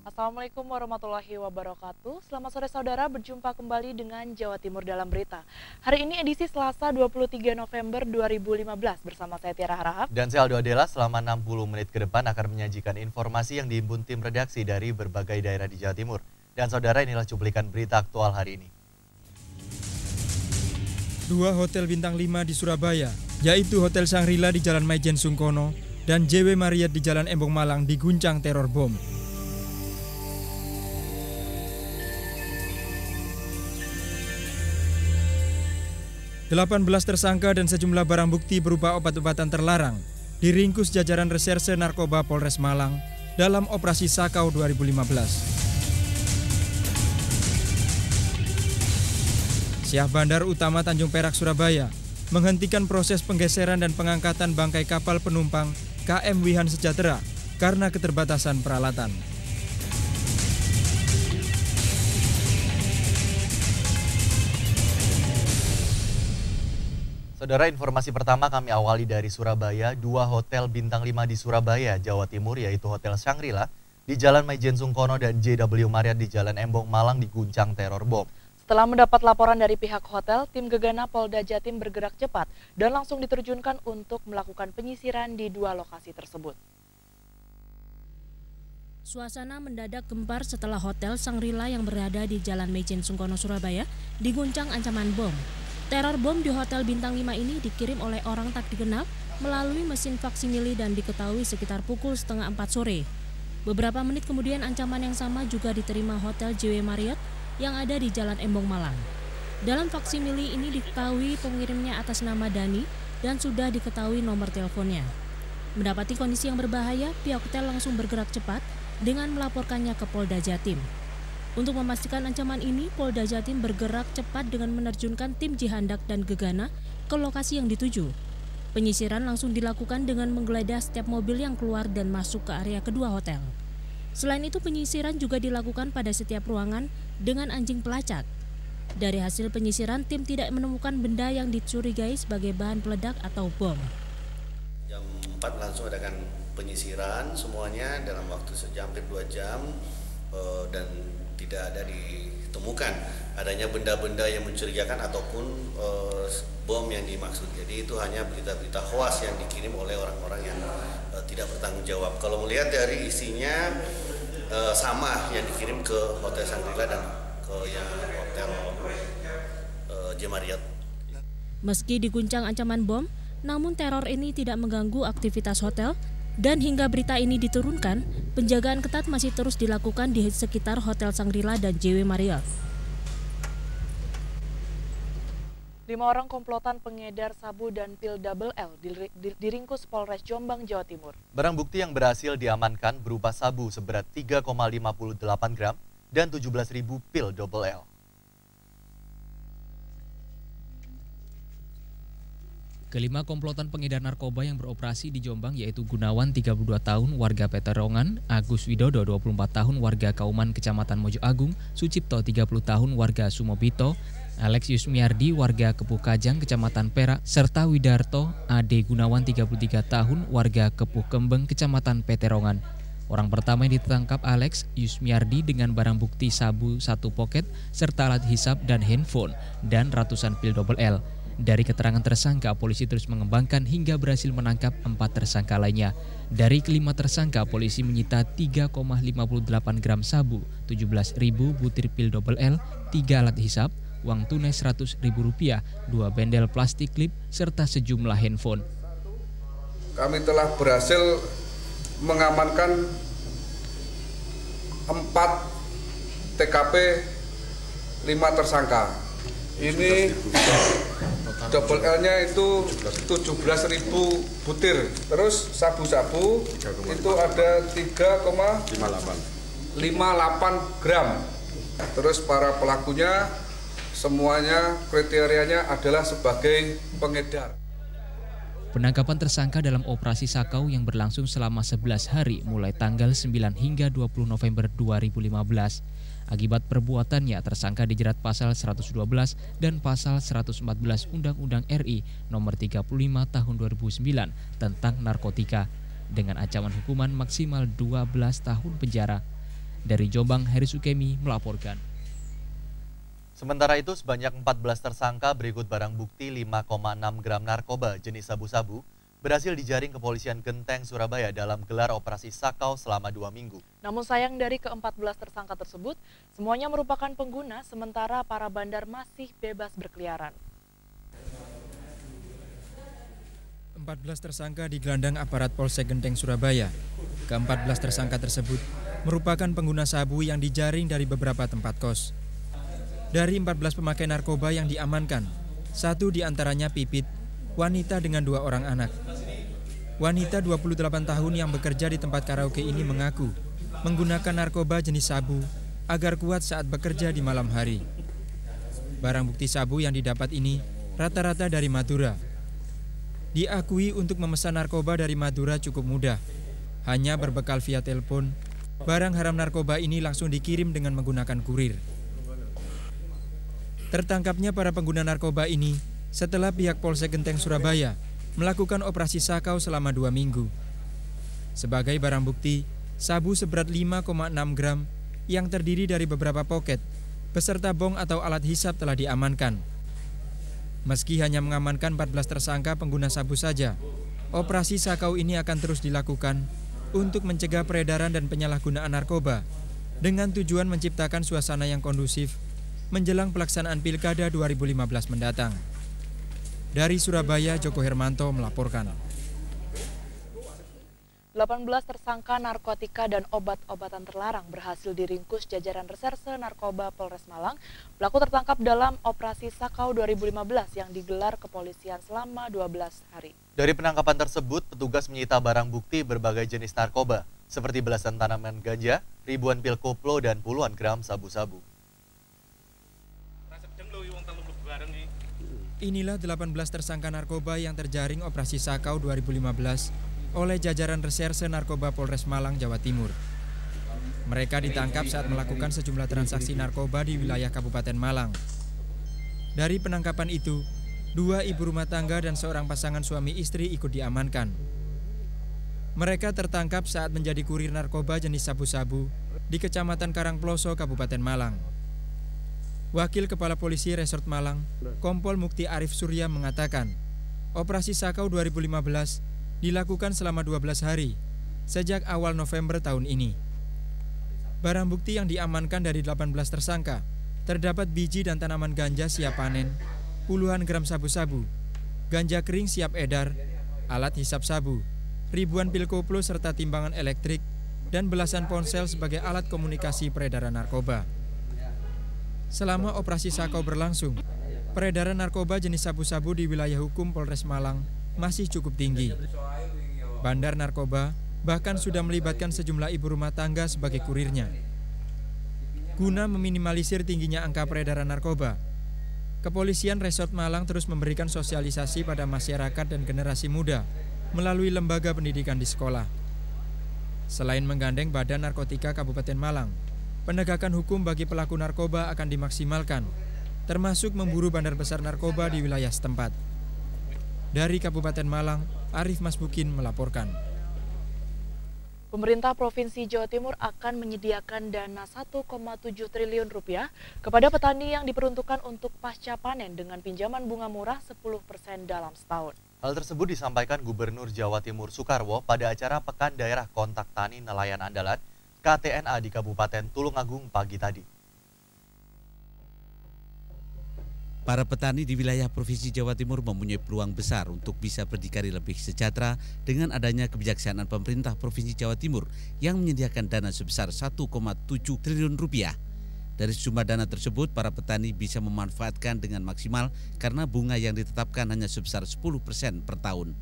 Assalamualaikum warahmatullahi wabarakatuh. Selamat sore saudara, berjumpa kembali dengan Jawa Timur dalam berita. Hari ini edisi Selasa 23 November 2015 bersama saya Tiara Harahap. Dan saya Aldo Adela. Selama 60 menit ke depan akan menyajikan informasi yang dihimpun tim redaksi dari berbagai daerah di Jawa Timur. Dan saudara, inilah cuplikan berita aktual hari ini. 2 hotel bintang 5 di Surabaya, yaitu Hotel Shangri-La di Jalan Maijen Sungkono dan JW Marriott di Jalan Embong Malang diguncang teror bom. Delapan belas tersangka dan sejumlah barang bukti berupa obat-obatan terlarang diringkus jajaran Reserse Narkoba Polres Malang dalam Operasi Sakau 2015. Syah Bandar Utama Tanjung Perak, Surabaya menghentikan proses penggeseran dan pengangkatan bangkai kapal penumpang KM Wihan Sejahtera karena keterbatasan peralatan. Saudara, informasi pertama kami awali dari Surabaya. 2 hotel bintang 5 di Surabaya, Jawa Timur, yaitu Hotel Shangri-La di Jalan Maijen Sungkono dan JW Marriott di Jalan Embong Malang diguncang teror bom. Setelah mendapat laporan dari pihak hotel, tim Gegana Polda Jatim bergerak cepat dan langsung diterjunkan untuk melakukan penyisiran di 2 lokasi tersebut. Suasana mendadak gempar setelah Hotel Shangri-La yang berada di Jalan Maijen Sungkono, Surabaya diguncang ancaman bom. Teror bom di Hotel Bintang 5 ini dikirim oleh orang tak dikenal melalui mesin faksimili dan diketahui sekitar pukul 3:30 sore. Beberapa menit kemudian ancaman yang sama juga diterima Hotel JW Marriott yang ada di Jalan Embong Malang. Dalam faksimili ini diketahui pengirimnya atas nama Dani dan sudah diketahui nomor teleponnya. Mendapati kondisi yang berbahaya, pihak hotel langsung bergerak cepat dengan melaporkannya ke Polda Jatim. Untuk memastikan ancaman ini, Polda Jatim bergerak cepat dengan menerjunkan tim Jihandak dan Gegana ke lokasi yang dituju. Penyisiran langsung dilakukan dengan menggeledah setiap mobil yang keluar dan masuk ke area kedua hotel. Selain itu, penyisiran juga dilakukan pada setiap ruangan dengan anjing pelacak. Dari hasil penyisiran, tim tidak menemukan benda yang dicurigai sebagai bahan peledak atau bom. Jam 4 langsung adakan penyisiran semuanya dalam waktu hampir 2 jam dan tidak ada ditemukan adanya benda-benda yang mencurigakan ataupun bom yang dimaksud. Jadi itu hanya berita-berita hoax yang dikirim oleh orang-orang yang tidak bertanggung jawab. Kalau melihat dari isinya sama yang dikirim ke Hotel Shangri-La dan ke yang Hotel JW Marriott. Meski diguncang ancaman bom, namun teror ini tidak mengganggu aktivitas hotel. Dan hingga berita ini diturunkan, penjagaan ketat masih terus dilakukan di sekitar Hotel Shangri-La dan JW Marriott. 5 orang komplotan pengedar sabu dan pil double L diringkus Polres Jombang, Jawa Timur. Barang bukti yang berhasil diamankan berupa sabu seberat 3,58 gram dan 17.000 pil double L. Kelima komplotan pengedar narkoba yang beroperasi di Jombang yaitu Gunawan 32 tahun warga Peterongan, Agus Widodo 24 tahun warga Kauman Kecamatan Mojo Agung, Sucipto 30 tahun warga Sumobito, Alex Yusmiardi warga Kepuh Kajang Kecamatan Perak, serta Widarto Ade Gunawan 33 tahun warga Kepuh Kembeng Kecamatan Peterongan. Orang pertama yang ditangkap Alex Yusmiardi dengan barang bukti sabu 1 poket serta alat hisap dan handphone dan ratusan pil double L. Dari keterangan tersangka, polisi terus mengembangkan hingga berhasil menangkap 4 tersangka lainnya. Dari kelima tersangka, polisi menyita 3,58 gram sabu, 17.000 butir pil double L, 3 alat hisap, uang tunai Rp100.000, 2 bendel plastik klip, serta sejumlah handphone. Kami telah berhasil mengamankan 4 TKP 5 tersangka. Ini double L-nya itu 17.000 butir. Terus sabu-sabu itu ada 3,58 gram. Terus para pelakunya semuanya kriterianya adalah sebagai pengedar. Penangkapan tersangka dalam operasi Sakau yang berlangsung selama 11 hari mulai tanggal 9 hingga 20 November 2015. Akibat perbuatannya, tersangka dijerat pasal 112 dan pasal 114 Undang-Undang RI nomor 35 tahun 2009 tentang narkotika. dengan ancaman hukuman maksimal 12 tahun penjara. Dari Jombang, Heri Sukemi melaporkan. Sementara itu, sebanyak 14 tersangka berikut barang bukti 5,6 gram narkoba jenis sabu-sabu berhasil dijaring kepolisian Genteng, Surabaya dalam gelar operasi Sakau selama 2 minggu. Namun sayang dari ke-14 tersangka tersebut, semuanya merupakan pengguna, sementara para bandar masih bebas berkeliaran. 14 tersangka digelandang aparat Polsek Genteng, Surabaya. Ke-14 tersangka tersebut merupakan pengguna sabu yang dijaring dari beberapa tempat kos. Dari 14 pemakai narkoba yang diamankan, 1 diantaranya Pipit, wanita dengan 2 orang anak. Wanita 28 tahun yang bekerja di tempat karaoke ini mengaku menggunakan narkoba jenis sabu agar kuat saat bekerja di malam hari. Barang bukti sabu yang didapat ini rata-rata dari Madura. Diakui untuk memesan narkoba dari Madura cukup mudah. Hanya berbekal via telepon, barang haram narkoba ini langsung dikirim dengan menggunakan kurir. Tertangkapnya para pengguna narkoba ini setelah pihak Polsek Genteng, Surabaya melakukan operasi Sakau selama 2 minggu. Sebagai barang bukti, sabu seberat 5,6 gram yang terdiri dari beberapa poket beserta bong atau alat hisap telah diamankan. Meski hanya mengamankan 14 tersangka pengguna sabu saja, operasi Sakau ini akan terus dilakukan untuk mencegah peredaran dan penyalahgunaan narkoba dengan tujuan menciptakan suasana yang kondusif menjelang pelaksanaan Pilkada 2015 mendatang. Dari Surabaya, Joko Hermanto melaporkan. 18 tersangka narkotika dan obat-obatan terlarang berhasil diringkus jajaran Reserse Narkoba Polres Malang. Pelaku tertangkap dalam operasi Sakau 2015 yang digelar kepolisian selama 12 hari. Dari penangkapan tersebut, petugas menyita barang bukti berbagai jenis narkoba, seperti belasan tanaman ganja, ribuan pil koplo, dan puluhan gram sabu-sabu. Inilah 18 tersangka narkoba yang terjaring operasi Sakau 2015 oleh jajaran Reserse Narkoba Polres Malang, Jawa Timur. Mereka ditangkap saat melakukan sejumlah transaksi narkoba di wilayah Kabupaten Malang. Dari penangkapan itu, 2 ibu rumah tangga dan seorang pasangan suami istri ikut diamankan. Mereka tertangkap saat menjadi kurir narkoba jenis sabu-sabu di Kecamatan Karangploso, Kabupaten Malang. Wakil Kepala Polisi Resort Malang, Kompol Mukti Arif Surya mengatakan, operasi Sakau 2015 dilakukan selama 12 hari, sejak awal November tahun ini. Barang bukti yang diamankan dari 18 tersangka, terdapat biji dan tanaman ganja siap panen, puluhan gram sabu-sabu, ganja kering siap edar, alat hisap sabu, ribuan pil koplo serta timbangan elektrik, dan belasan ponsel sebagai alat komunikasi peredaran narkoba. Selama operasi Sakau berlangsung, peredaran narkoba jenis sabu-sabu di wilayah hukum Polres Malang masih cukup tinggi. Bandar narkoba bahkan sudah melibatkan sejumlah ibu rumah tangga sebagai kurirnya. Guna meminimalisir tingginya angka peredaran narkoba, Kepolisian Resort Malang terus memberikan sosialisasi pada masyarakat dan generasi muda melalui lembaga pendidikan di sekolah. Selain menggandeng Badan Narkotika Kabupaten Malang, penegakan hukum bagi pelaku narkoba akan dimaksimalkan, termasuk memburu bandar besar narkoba di wilayah setempat. Dari Kabupaten Malang, Arif Masbukin melaporkan. Pemerintah Provinsi Jawa Timur akan menyediakan dana 1,7 triliun rupiah kepada petani yang diperuntukkan untuk pasca panen dengan pinjaman bunga murah 10% dalam setahun. Hal tersebut disampaikan Gubernur Jawa Timur Soekarwo pada acara Pekan Daerah Kontak Tani Nelayan Andalan KTNA di Kabupaten Tulungagung pagi tadi. Para petani di wilayah Provinsi Jawa Timur mempunyai peluang besar untuk bisa berdikari lebih sejahtera dengan adanya kebijaksanaan pemerintah Provinsi Jawa Timur yang menyediakan dana sebesar 1,7 triliun rupiah. Dari sejumlah dana tersebut, para petani bisa memanfaatkan dengan maksimal karena bunga yang ditetapkan hanya sebesar 10% per tahun.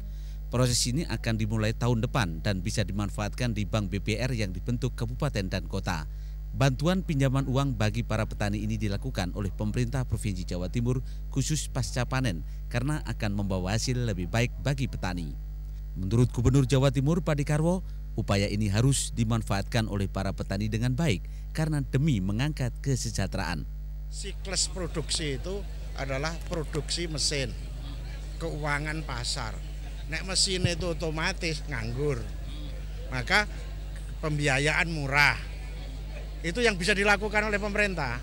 Proses ini akan dimulai tahun depan dan bisa dimanfaatkan di Bank BPR yang dibentuk kabupaten dan kota. Bantuan pinjaman uang bagi para petani ini dilakukan oleh pemerintah Provinsi Jawa Timur khusus pasca panen karena akan membawa hasil lebih baik bagi petani. Menurut Gubernur Jawa Timur Padi Karwo, upaya ini harus dimanfaatkan oleh para petani dengan baik karena demi mengangkat kesejahteraan. Siklus produksi itu adalah produksi mesin, keuangan pasar. Nek mesin itu otomatis nganggur, Maka pembiayaan murah itu yang bisa dilakukan oleh pemerintah,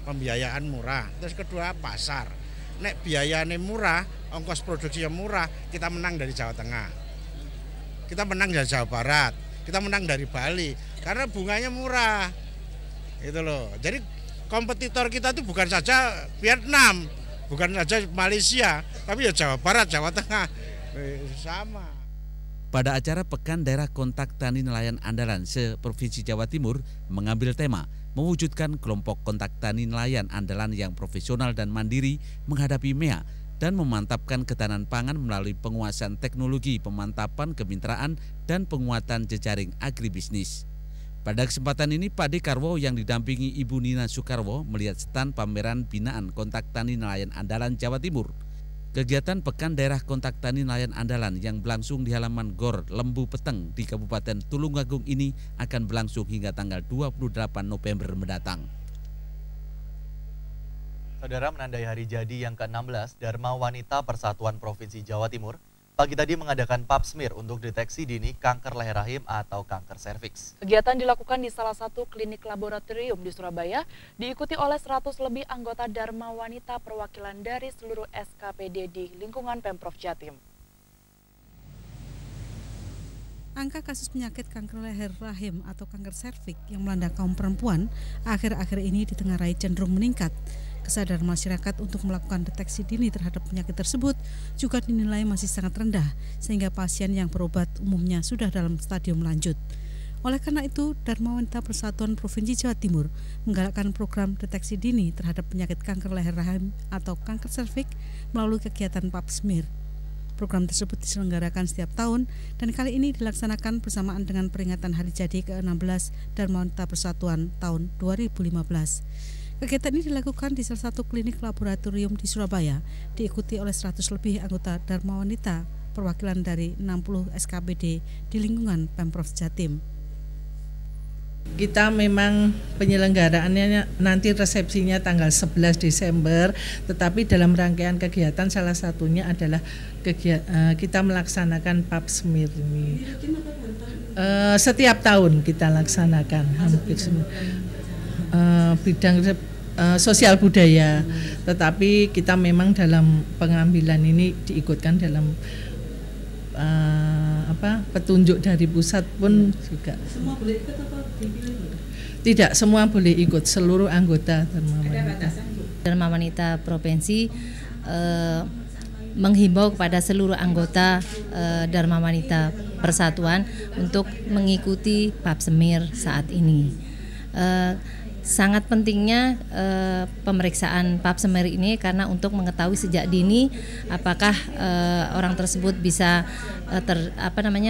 pembiayaan murah. Terus kedua, pasar. Nek biayanya murah, ongkos produksinya murah, kita menang dari Jawa Tengah, kita menang dari Jawa Barat, kita menang dari Bali karena bunganya murah. Itu loh. Jadi kompetitor kita itu bukan saja Vietnam, bukan saja Malaysia, tapi ya Jawa Barat, Jawa Tengah, sama. Pada acara Pekan Daerah Kontak Tani Nelayan Andalan se-Provinsi Jawa Timur mengambil tema mewujudkan kelompok kontak tani nelayan andalan yang profesional dan mandiri menghadapi MEA dan memantapkan ketahanan pangan melalui penguasaan teknologi, pemantapan kemitraan, dan penguatan jejaring agribisnis. Pada kesempatan ini, Pak Dekarwo yang didampingi Ibu Nina Soekarwo melihat stand pameran binaan kontak tani nelayan andalan Jawa Timur. Kegiatan Pekan Daerah Kontak Tani Nelayan Andalan yang berlangsung di halaman Gor Lembu Peteng di Kabupaten Tulungagung ini akan berlangsung hingga tanggal 28 November mendatang. Saudara, menandai hari jadi yang ke-16, Dharma Wanita Persatuan Provinsi Jawa Timur pagi tadi mengadakan pap smear untuk deteksi dini kanker leher rahim atau kanker serviks. Kegiatan dilakukan di salah satu klinik laboratorium di Surabaya, diikuti oleh 100 lebih anggota Dharma Wanita perwakilan dari seluruh SKPD di lingkungan Pemprov Jatim. Angka kasus penyakit kanker leher rahim atau kanker serviks yang melanda kaum perempuan akhir-akhir ini ditengarai cenderung meningkat. Kesadaran masyarakat untuk melakukan deteksi dini terhadap penyakit tersebut juga dinilai masih sangat rendah, sehingga pasien yang berobat umumnya sudah dalam stadium lanjut. Oleh karena itu, Dharma Wanita Persatuan Provinsi Jawa Timur menggalakkan program deteksi dini terhadap penyakit kanker leher rahim atau kanker serviks melalui kegiatan pap smear. Program tersebut diselenggarakan setiap tahun dan kali ini dilaksanakan bersamaan dengan peringatan hari jadi ke-16 Dharma Wanita Persatuan tahun 2015. Kegiatan ini dilakukan di salah satu klinik laboratorium di Surabaya, diikuti oleh 100 lebih anggota Dharma Wanita perwakilan dari 60 SKPD di lingkungan Pemprov Jatim. Kita memang penyelenggaraannya nanti resepsinya tanggal 11 Desember, tetapi dalam rangkaian kegiatan salah satunya adalah kita melaksanakan pap smear ini. Setiap tahun kita laksanakan hampir bidang sosial budaya, tetapi kita memang dalam pengambilan ini diikutkan dalam petunjuk dari pusat pun juga. Semua boleh ikut atau dipilih? Tidak, semua boleh ikut, seluruh anggota Dharma Wanita. Dharma Wanita Provinsi menghimbau kepada seluruh anggota Dharma Wanita Persatuan untuk mengikuti pap smear saat ini. Sangat pentingnya pemeriksaan pap smear ini karena untuk mengetahui sejak dini apakah orang tersebut bisa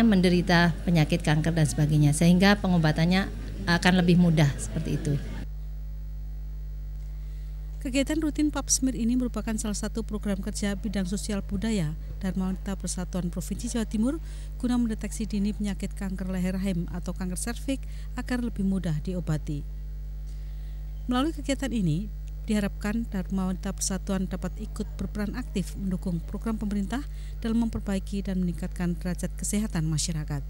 menderita penyakit kanker dan sebagainya, sehingga pengobatannya akan lebih mudah seperti itu. Kegiatan rutin pap smear ini merupakan salah satu program kerja bidang sosial budaya Dharma Wanita Persatuan Provinsi Jawa Timur guna mendeteksi dini penyakit kanker leher rahim atau kanker serviks agar lebih mudah diobati. Melalui kegiatan ini, diharapkan Dharma Wanita Persatuan dapat ikut berperan aktif mendukung program pemerintah dalam memperbaiki dan meningkatkan derajat kesehatan masyarakat.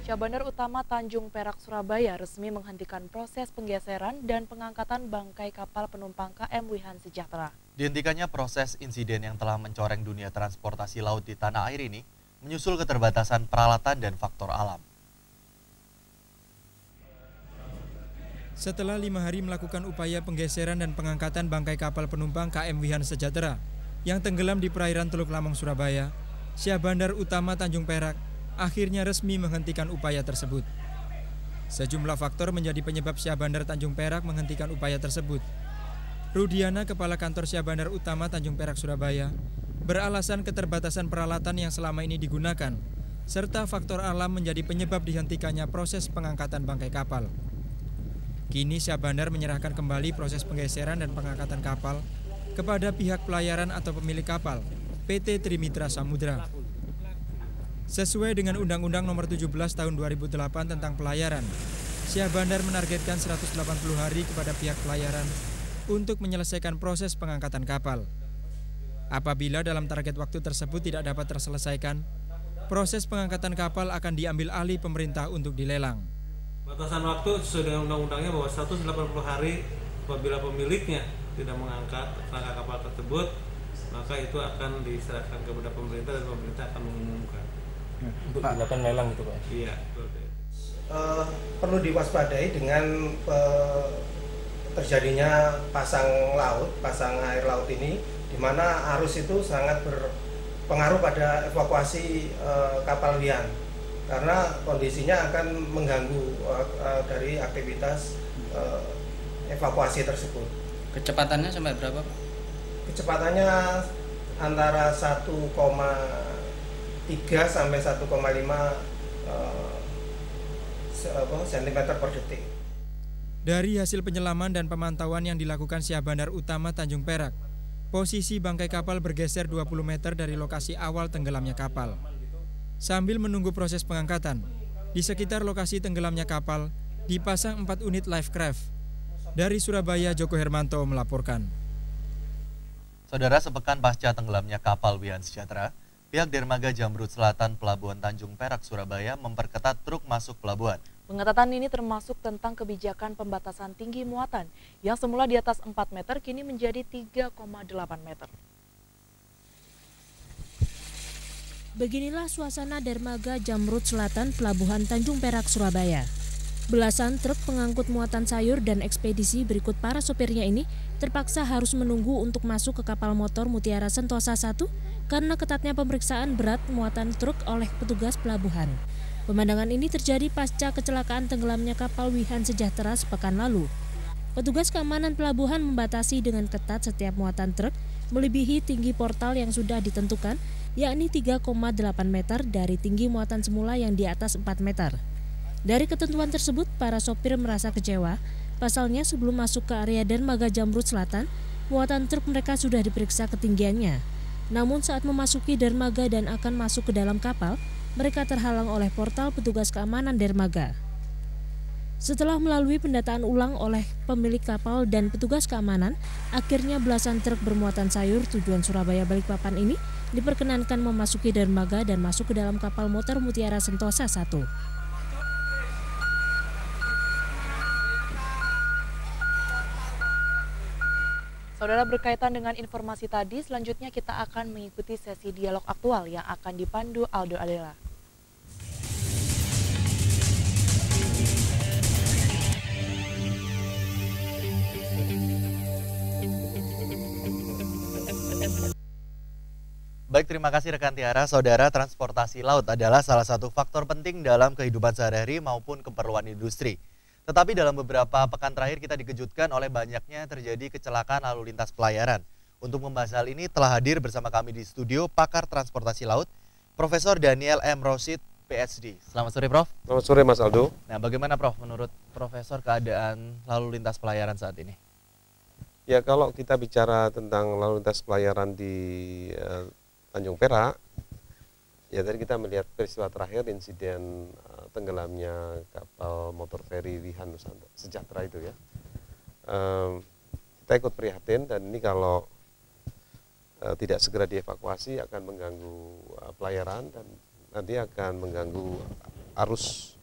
Syah Bandar Utama Tanjung Perak Surabaya resmi menghentikan proses penggeseran dan pengangkatan bangkai kapal penumpang KM Wihan Sejahtera. Dihentikannya proses insiden yang telah mencoreng dunia transportasi laut di tanah air ini menyusul keterbatasan peralatan dan faktor alam. Setelah 5 hari melakukan upaya penggeseran dan pengangkatan bangkai kapal penumpang KM Wihan Sejahtera yang tenggelam di perairan Teluk Lamong, Surabaya, Syah Bandar Utama Tanjung Perak akhirnya resmi menghentikan upaya tersebut. Sejumlah faktor menjadi penyebab Syah Bandar Tanjung Perak menghentikan upaya tersebut. Rudiana, Kepala Kantor Syah Bandar Utama Tanjung Perak, Surabaya, beralasan keterbatasan peralatan yang selama ini digunakan, serta faktor alam menjadi penyebab dihentikannya proses pengangkatan bangkai kapal. Kini Syah Bandar menyerahkan kembali proses penggeseran dan pengangkatan kapal kepada pihak pelayaran atau pemilik kapal, PT Trimitra Samudra. Sesuai dengan Undang-Undang Nomor 17 Tahun 2008 tentang pelayaran, Syah Bandar menargetkan 180 hari kepada pihak pelayaran untuk menyelesaikan proses pengangkatan kapal. Apabila dalam target waktu tersebut tidak dapat terselesaikan, Proses pengangkatan kapal akan diambil alih pemerintah untuk dilelang. Batasan waktu sesuai dengan undang-undangnya bahwa 180 hari apabila pemiliknya tidak mengangkat kerangka kapal tersebut, maka itu akan diserahkan kepada pemerintah dan pemerintah akan mengumumkan. Untuk dilakukan lelang gitu Pak? Iya. Perlu diwaspadai dengan terjadinya pasang air laut ini, di mana arus itu sangat berpengaruh pada evakuasi kapal lian, karena kondisinya akan mengganggu dari aktivitas evakuasi tersebut. Kecepatannya sampai berapa Pak? Kecepatannya antara 1,3 sampai 1,5 cm per detik. Dari hasil penyelaman dan pemantauan yang dilakukan Syah Bandar Utama Tanjung Perak, posisi bangkai kapal bergeser 20 meter dari lokasi awal tenggelamnya kapal. Sambil menunggu proses pengangkatan, di sekitar lokasi tenggelamnya kapal dipasang 4 unit life craft. Dari Surabaya, Joko Hermanto melaporkan. Saudara, sepekan pasca tenggelamnya kapal Wihan Sejahtera, pihak Dermaga Jamrut Selatan Pelabuhan Tanjung Perak, Surabaya memperketat truk masuk pelabuhan. Pengetatan ini termasuk tentang kebijakan pembatasan tinggi muatan yang semula di atas 4 meter kini menjadi 3,8 meter. Beginilah suasana Dermaga Jamrut Selatan Pelabuhan Tanjung Perak, Surabaya. Belasan truk pengangkut muatan sayur dan ekspedisi berikut para sopirnya ini terpaksa harus menunggu untuk masuk ke kapal motor Mutiara Sentosa 1 karena ketatnya pemeriksaan berat muatan truk oleh petugas pelabuhan. Pemandangan ini terjadi pasca kecelakaan tenggelamnya kapal Wihan Sejahtera sepekan lalu. Petugas keamanan pelabuhan membatasi dengan ketat setiap muatan truk melebihi tinggi portal yang sudah ditentukan, yakni 3,8 meter dari tinggi muatan semula yang di atas 4 meter. Dari ketentuan tersebut, para sopir merasa kecewa. Pasalnya sebelum masuk ke area Dermaga Jamrut Selatan, muatan truk mereka sudah diperiksa ketinggiannya. Namun saat memasuki dermaga dan akan masuk ke dalam kapal, mereka terhalang oleh portal petugas keamanan dermaga. Setelah melalui pendataan ulang oleh pemilik kapal dan petugas keamanan, akhirnya belasan truk bermuatan sayur tujuan Surabaya Balikpapan ini diperkenankan memasuki dermaga dan masuk ke dalam kapal motor Mutiara Sentosa 1. Saudara, berkaitan dengan informasi tadi, selanjutnya kita akan mengikuti sesi dialog aktual yang akan dipandu Aldo Adela. Baik, terima kasih rekan Tiara. Saudara, transportasi laut adalah salah satu faktor penting dalam kehidupan sehari-hari maupun keperluan industri. Tetapi dalam beberapa pekan terakhir kita dikejutkan oleh banyaknya terjadi kecelakaan lalu lintas pelayaran. Untuk membahas hal ini telah hadir bersama kami di studio pakar transportasi laut, Profesor Daniel M. Rosid, PhD. Selamat sore, Prof. Selamat sore, Mas Aldo. Nah, bagaimana, Prof, menurut Profesor keadaan lalu lintas pelayaran saat ini? Ya, kalau kita bicara tentang lalu lintas pelayaran di Tanjung Perak, ya tadi kita melihat peristiwa terakhir insiden tenggelamnya kapal motor feri Wihan Sejahtera itu ya. Kita ikut prihatin, dan ini kalau tidak segera dievakuasi akan mengganggu pelayaran dan nanti akan mengganggu arus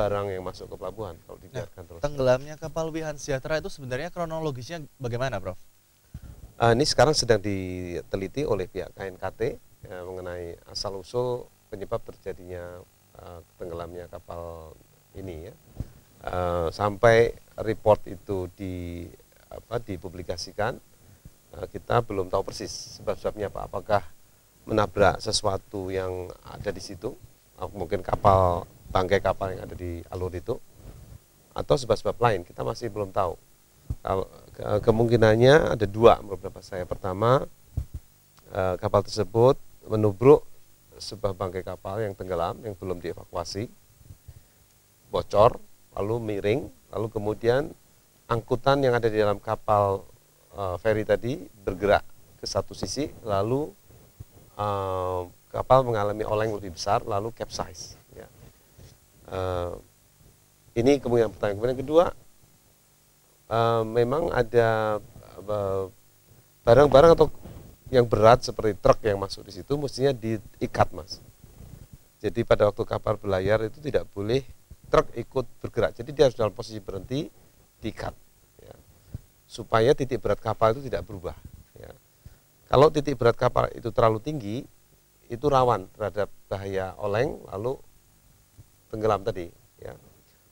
barang yang masuk ke pelabuhan kalau dibiarkan terus. Tenggelamnya kapal Wihan Sejahtera itu sebenarnya kronologisnya bagaimana, Prof? Ini sekarang sedang diteliti oleh pihak KNKT mengenai asal-usul penyebab terjadinya tenggelamnya kapal ini ya. Sampai report itu dipublikasikan, kita belum tahu persis sebab-sebabnya apa. Apakah menabrak sesuatu yang ada di situ, mungkin bangkai kapal yang ada di alur itu, atau sebab-sebab lain, kita masih belum tahu. Kalau kemungkinannya ada dua menurut pendapat saya. Pertama, kapal tersebut menubruk sebuah bangkai kapal yang tenggelam yang belum dievakuasi, bocor, lalu miring, lalu kemudian angkutan yang ada di dalam kapal feri tadi bergerak ke satu sisi, lalu kapal mengalami oleng lebih besar, lalu capsize. Ya. Ini kemungkinan pertama. Kemudian kedua, memang ada barang-barang atau yang berat seperti truk yang masuk di situ mestinya diikat, Mas. Jadi pada waktu kapal berlayar itu tidak boleh truk ikut bergerak. Jadi dia harus dalam posisi berhenti, di-cut. Ya. Supaya titik berat kapal itu tidak berubah. Ya. Kalau titik berat kapal itu terlalu tinggi, itu rawan terhadap bahaya oleng lalu tenggelam tadi. Ya.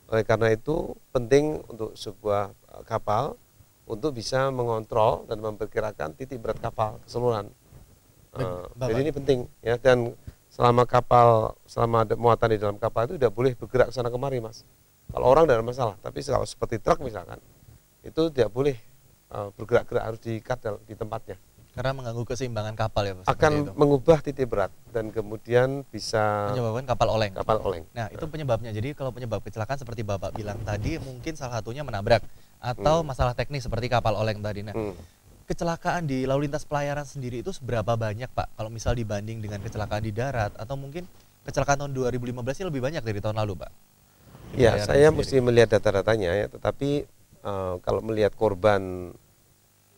Oleh karena itu penting untuk sebuah kapal untuk bisa mengontrol dan memperkirakan titik berat kapal keseluruhan. Jadi ini penting ya, dan selama ada muatan di dalam kapal itu tidak boleh bergerak ke sana kemari, Mas. Kalau orang tidak ada masalah, tapi kalau seperti truk misalkan itu tidak boleh bergerak-gerak, harus di-cut di tempatnya. Karena mengganggu keseimbangan kapal ya, Pak. Akan mengubah titik berat dan kemudian bisa menyebabkan kapal oleng. Nah, itu penyebabnya. Jadi kalau penyebab kecelakaan seperti Bapak bilang tadi, mungkin salah satunya menabrak atau masalah teknis seperti kapal oleng tadi. Nah, kecelakaan di lalu lintas pelayaran sendiri itu seberapa banyak, Pak? Kalau misal dibanding dengan kecelakaan di darat atau mungkin kecelakaan tahun 2015 ini lebih banyak dari tahun lalu, Pak? Ya, saya mesti melihat data-datanya ya, tetapi kalau melihat korban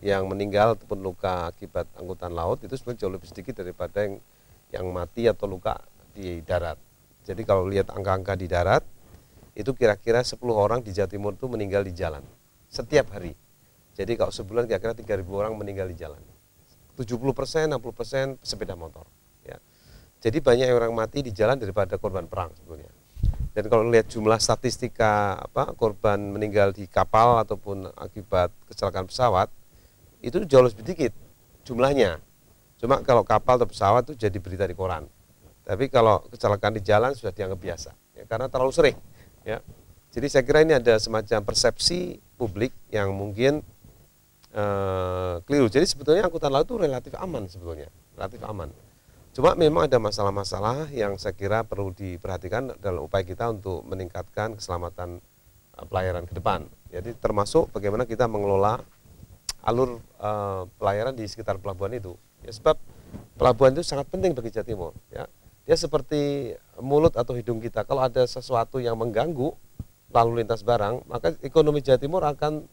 yang meninggal ataupun luka akibat angkutan laut itu sebenarnya jauh lebih sedikit daripada yang mati atau luka di darat. Jadi kalau lihat angka-angka di darat, itu kira-kira 10 orang di Jawa Timur itu meninggal di jalan setiap hari. Jadi kalau sebulan kira-kira 3.000 orang meninggal di jalan. 70%, 60% sepeda motor. Ya. Jadi banyak orang mati di jalan daripada korban perang sebetulnya. Dan kalau lihat jumlah statistika korban meninggal di kapal ataupun akibat kecelakaan pesawat, itu jauh lebih sedikit jumlahnya. Cuma kalau kapal atau pesawat itu jadi berita di koran. Tapi kalau kecelakaan di jalan sudah dianggap biasa, ya, karena terlalu sering. Ya. Jadi saya kira ini ada semacam persepsi publik yang mungkin keliru. Jadi sebetulnya angkutan laut itu relatif aman sebetulnya, relatif aman. Cuma memang ada masalah-masalah yang saya kira perlu diperhatikan dalam upaya kita untuk meningkatkan keselamatan pelayaran ke depan. Jadi termasuk bagaimana kita mengelola alur pelayaran di sekitar pelabuhan itu. Ya, sebab pelabuhan itu sangat penting bagi Jawa Timur. Ya. Dia seperti mulut atau hidung kita. Kalau ada sesuatu yang mengganggu lalu lintas barang, maka ekonomi Jawa Timur akan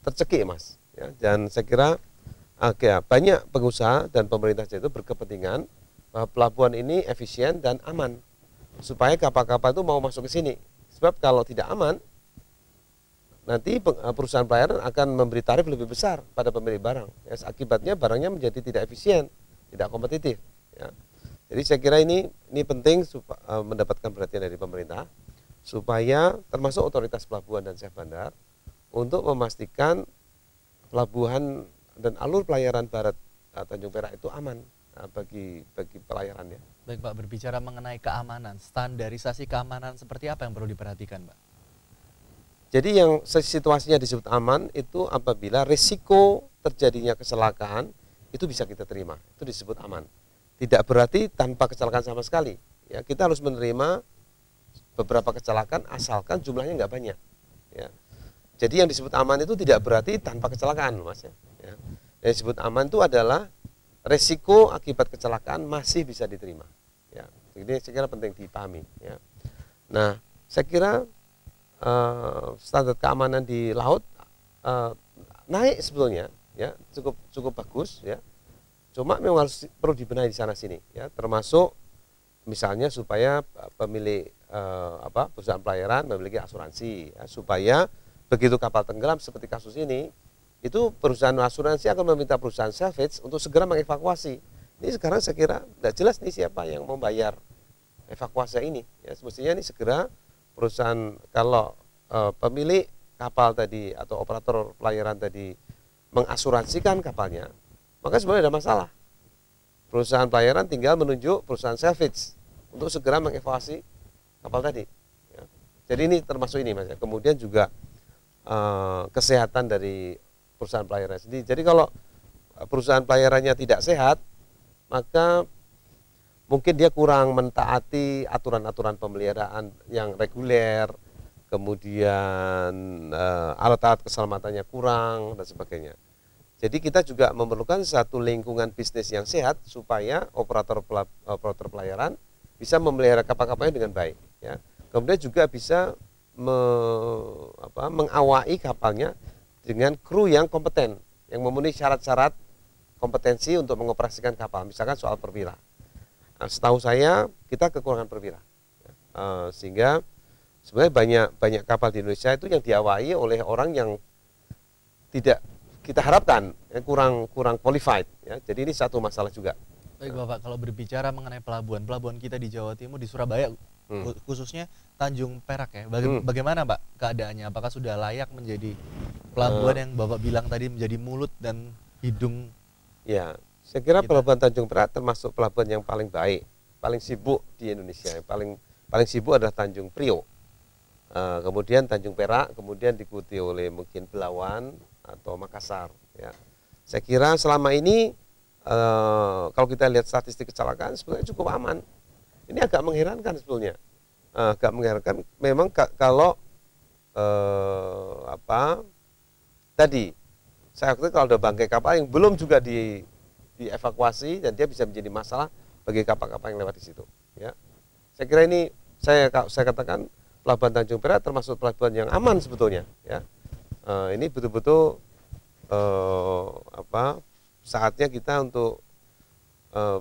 tercekik, Mas. Ya, dan saya kira banyak pengusaha dan pemerintah Jawa itu berkepentingan bahwa pelabuhan ini efisien dan aman supaya kapal-kapal itu mau masuk ke sini. Sebab kalau tidak aman, nanti perusahaan pelayaran akan memberi tarif lebih besar pada pemilik barang. Ya, akibatnya barangnya menjadi tidak efisien, tidak kompetitif. Ya. Jadi saya kira ini penting mendapatkan perhatian dari pemerintah supaya termasuk otoritas pelabuhan dan syah bandar untuk memastikan pelabuhan dan alur pelayaran barat Tanjung Perak itu aman bagi pelayarannya. Baik, Pak, berbicara mengenai keamanan, standarisasi keamanan seperti apa yang perlu diperhatikan, Pak? Jadi yang situasinya disebut aman itu apabila risiko terjadinya kecelakaan itu bisa kita terima, itu disebut aman. Tidak berarti tanpa kecelakaan sama sekali. Ya, kita harus menerima beberapa kecelakaan asalkan jumlahnya nggak banyak. Ya. Jadi yang disebut aman itu tidak berarti tanpa kecelakaan, Mas. Ya. Yang disebut aman itu adalah risiko akibat kecelakaan masih bisa diterima. Ya. Jadi saya kira penting dipahami. Ya. Nah, saya kira standar keamanan di laut naik sebetulnya, ya, cukup bagus, ya. Cuma memang perlu dibenahi di sana sini, ya, termasuk misalnya supaya pemilik perusahaan pelayaran memiliki asuransi, ya, supaya begitu kapal tenggelam seperti kasus ini, itu perusahaan asuransi akan meminta perusahaan salvage untuk segera mengevakuasi. Ini sekarang saya kira tidak jelas nih siapa yang membayar evakuasi ini. Ya, semestinya ini segera perusahaan, kalau pemilik kapal tadi atau operator pelayaran tadi mengasuransikan kapalnya, maka sebenarnya ada masalah. Perusahaan pelayaran tinggal menunjuk perusahaan salvage untuk segera mengevakuasi kapal tadi. Ya. Jadi ini termasuk ini, Mas. Kemudian juga kesehatan dari perusahaan pelayaran sendiri. Jadi kalau perusahaan pelayarannya tidak sehat, maka mungkin dia kurang mentaati aturan-aturan pemeliharaan yang reguler, kemudian alat-alat keselamatannya kurang dan sebagainya. Jadi kita juga memerlukan satu lingkungan bisnis yang sehat supaya operator pelayaran bisa memelihara kapal-kapalnya dengan baik. Ya. Kemudian juga bisa mengawai kapalnya dengan kru yang kompeten, yang memenuhi syarat-syarat kompetensi untuk mengoperasikan kapal, misalkan soal perwira. Setahu saya kita kekurangan perwira, sehingga sebenarnya banyak kapal di Indonesia itu yang diawai oleh orang yang tidak kita harapkan, kurang qualified. Ya. Jadi ini satu masalah juga. Baik Bapak, kalau berbicara mengenai pelabuhan kita di Jawa Timur, di Surabaya khususnya Tanjung Perak ya, bagaimana Pak keadaannya? Apakah sudah layak menjadi pelabuhan yang Bapak bilang tadi menjadi mulut dan hidung? Ya, saya kira pelabuhan Tanjung Perak termasuk pelabuhan yang paling baik, paling sibuk di Indonesia. Yang paling sibuk adalah Tanjung Priok, kemudian Tanjung Perak, kemudian diikuti oleh mungkin Belawan atau Makassar. Ya, saya kira selama ini kalau kita lihat statistik kecelakaan sebenarnya cukup aman. Ini agak mengherankan sebetulnya, agak mengherankan. Memang kalau tadi saya katakan kalau ada bangkai kapal yang belum juga dievakuasi dan dia bisa menjadi masalah bagi kapal-kapal yang lewat di situ. Ya, saya kira ini saya katakan pelabuhan Tanjung Perak termasuk pelabuhan yang aman sebetulnya. Ya, ini betul-betul saatnya kita untuk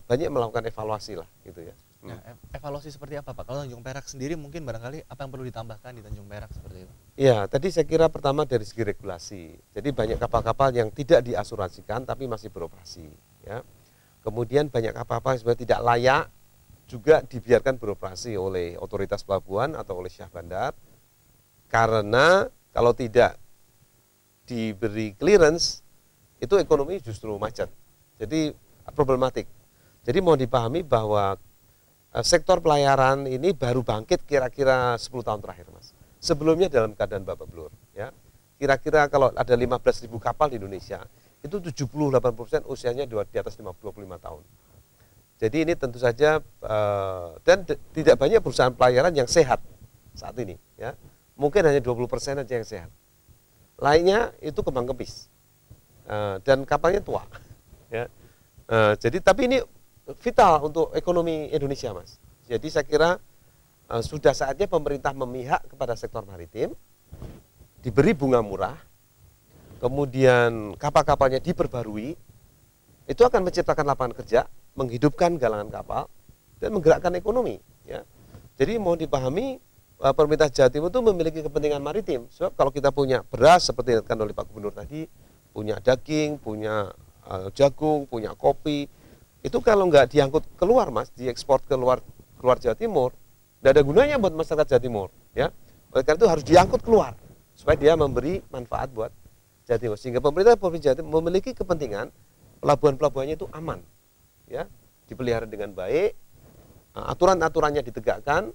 banyak melakukan evaluasi lah, gitu ya. Nah, evaluasi seperti apa Pak? Kalau Tanjung Perak sendiri mungkin barangkali apa yang perlu ditambahkan di Tanjung Perak seperti itu? Ya, tadi saya kira pertama dari segi regulasi. Jadi banyak kapal-kapal yang tidak diasuransikan tapi masih beroperasi. Ya. Kemudian banyak kapal-kapal yang sebenarnya tidak layak juga dibiarkan beroperasi oleh otoritas pelabuhan atau oleh Syah Bandar. Karena kalau tidak diberi clearance, itu ekonomi justru macet. Jadi problematik. Jadi mau dipahami bahwa sektor pelayaran ini baru bangkit kira-kira 10 tahun terakhir, Mas. Sebelumnya dalam keadaan babak belur. Ya. Kira-kira kalau ada 15.000 kapal di Indonesia, itu 70-80% usianya di atas 25 tahun. Jadi ini tentu saja, dan tidak banyak perusahaan pelayaran yang sehat saat ini. Ya. Mungkin hanya 20% saja yang sehat. Lainnya itu kembang kempis. Dan kapalnya tua. Ya. Jadi tapi ini vital untuk ekonomi Indonesia, Mas. Jadi saya kira sudah saatnya pemerintah memihak kepada sektor maritim, diberi bunga murah, kemudian kapal-kapalnya diperbarui, itu akan menciptakan lapangan kerja, menghidupkan galangan kapal, dan menggerakkan ekonomi. Ya. Jadi mau dipahami pemerintah Jawa Timur itu memiliki kepentingan maritim. Sebab kalau kita punya beras seperti yang dikatakan oleh Pak Gubernur tadi, punya daging, punya jagung, punya kopi, itu kalau nggak diangkut keluar, Mas, diekspor keluar Jawa Timur, nggak ada gunanya buat masyarakat Jawa Timur. Ya. Oleh karena itu harus diangkut keluar supaya dia memberi manfaat buat Jawa Timur. Sehingga pemerintah Provinsi Jawa Timur memiliki kepentingan pelabuhan-pelabuhannya itu aman, ya, dipelihara dengan baik, aturan-aturannya ditegakkan,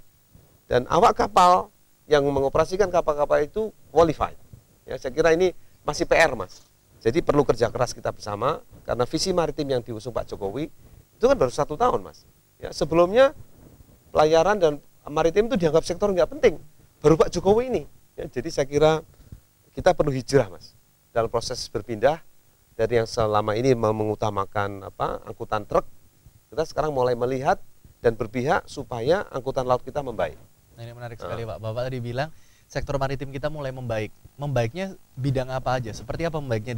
dan awak kapal yang mengoperasikan kapal-kapal itu qualified. Ya, saya kira ini masih PR, Mas. Jadi perlu kerja keras kita bersama, karena visi maritim yang diusung Pak Jokowi itu kan baru 1 tahun, Mas. Ya, sebelumnya pelayaran dan maritim itu dianggap sektor nggak penting, baru Pak Jokowi ini. Ya, jadi saya kira kita perlu hijrah, Mas, dalam proses berpindah dari yang selama ini mengutamakan angkutan truk, kita sekarang mulai melihat dan berpihak supaya angkutan laut kita membaik. Nah, ini menarik sekali, Pak. Bapak tadi bilang sektor maritim kita mulai membaik. Membaiknya bidang apa aja? Seperti apa membaiknya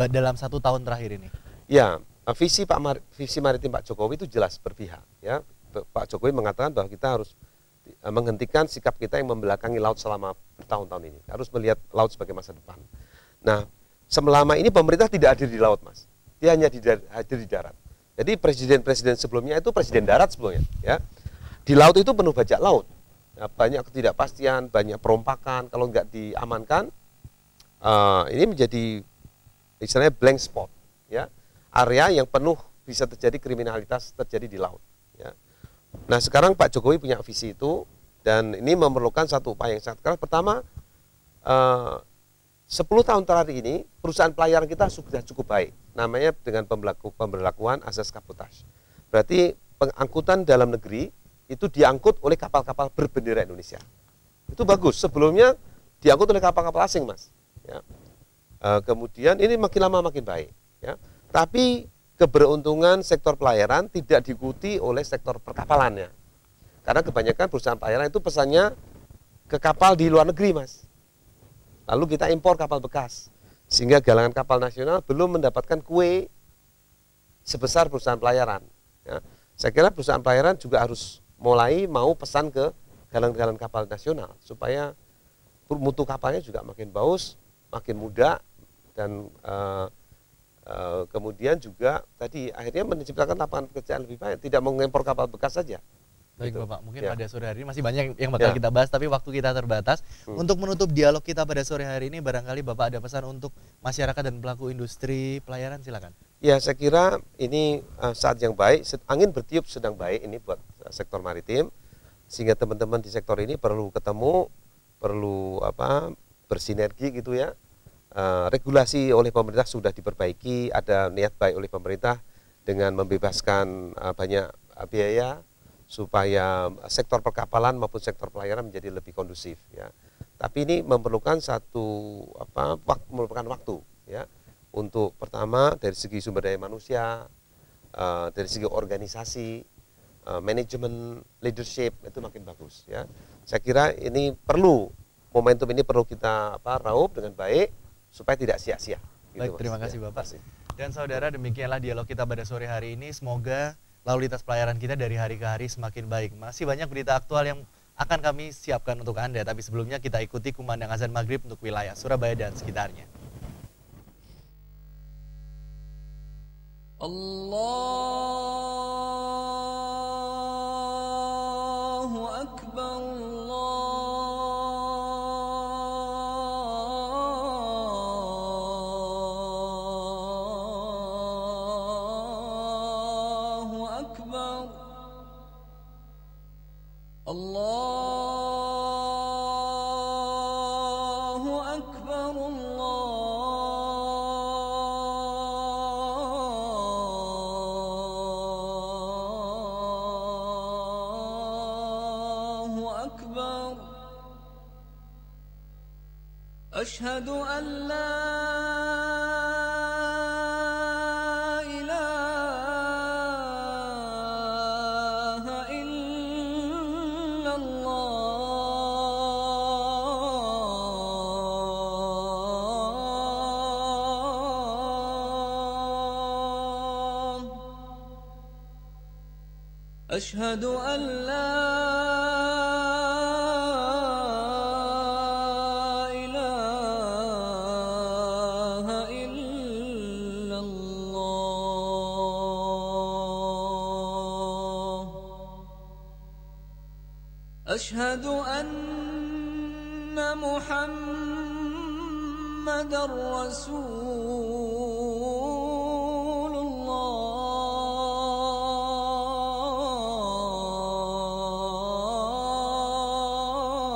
dalam 1 tahun terakhir ini? Ya, visi maritim Pak Jokowi itu jelas berpihak. Ya, Pak Jokowi mengatakan bahwa kita harus menghentikan sikap kita yang membelakangi laut selama bertahun-tahun ini. Harus melihat laut sebagai masa depan. Nah, selama ini pemerintah tidak hadir di laut, Mas. Dia hanya hadir di darat. Jadi presiden-presiden sebelumnya itu presiden darat sebelumnya. Ya, di laut itu penuh bajak laut. Ya, banyak ketidakpastian, banyak perompakan. Kalau nggak diamankan, ini menjadi istilahnya blank spot, ya, area yang penuh bisa terjadi kriminalitas terjadi di laut. Ya. Nah, sekarang Pak Jokowi punya visi itu, dan ini memerlukan satu upaya yang sangat keras. Pertama, 10 tahun terakhir ini perusahaan pelayaran kita sudah cukup baik, namanya dengan pemberlakuan asas kabotaj. Berarti pengangkutan dalam negeri itu diangkut oleh kapal-kapal berbendera Indonesia. Itu bagus. Sebelumnya diangkut oleh kapal-kapal asing, Mas. Ya. Kemudian ini makin lama makin baik. Ya. Tapi keberuntungan sektor pelayaran tidak diikuti oleh sektor perkapalannya. Karena kebanyakan perusahaan pelayaran itu pesannya ke kapal di luar negeri, Mas. Lalu kita impor kapal bekas. Sehingga galangan kapal nasional belum mendapatkan kue sebesar perusahaan pelayaran. Ya. Saya kira perusahaan pelayaran juga harus mulai mau pesan ke galang-galang kapal nasional supaya mutu kapalnya juga makin bagus, makin muda, dan kemudian juga tadi akhirnya menciptakan lapangan pekerjaan lebih banyak, tidak mengimpor kapal bekas saja. Baik gitu. Bapak, mungkin Ya. pada sore hari ini masih banyak yang bakal Ya. kita bahas, tapi waktu kita terbatas. Untuk menutup dialog kita pada sore hari ini, barangkali Bapak ada pesan untuk masyarakat dan pelaku industri pelayaran, silakan. Ya, saya kira ini saat yang baik, angin bertiup sedang baik ini buat sektor maritim, sehingga teman-teman di sektor ini perlu ketemu, perlu bersinergi gitu ya. Regulasi oleh pemerintah sudah diperbaiki, ada niat baik oleh pemerintah dengan membebaskan banyak biaya supaya sektor perkapalan maupun sektor pelayaran menjadi lebih kondusif ya. Tapi ini memerlukan memerlukan waktu ya. Untuk pertama dari segi sumber daya manusia, dari segi organisasi, manajemen, leadership itu makin bagus ya. Saya kira ini momentum ini perlu kita raup dengan baik supaya tidak sia-sia. Baik, Mas. terima kasih Ya, Bapak. kasih. Dan saudara, demikianlah dialog kita pada sore hari ini. Semoga lalu lintas pelayaran kita dari hari ke hari semakin baik. Masih banyak berita aktual yang akan kami siapkan untuk Anda, tapi sebelumnya kita ikuti kumandang azan maghrib untuk wilayah Surabaya dan sekitarnya. Allahu Akbar, Allahu Akbar, Allahu Akbar, Allahu Akbar. Asyhadu an la ilaha illallah. Asyhadu an la ilaha illallah. Asyhadu anna Muhammadar Rasulullah.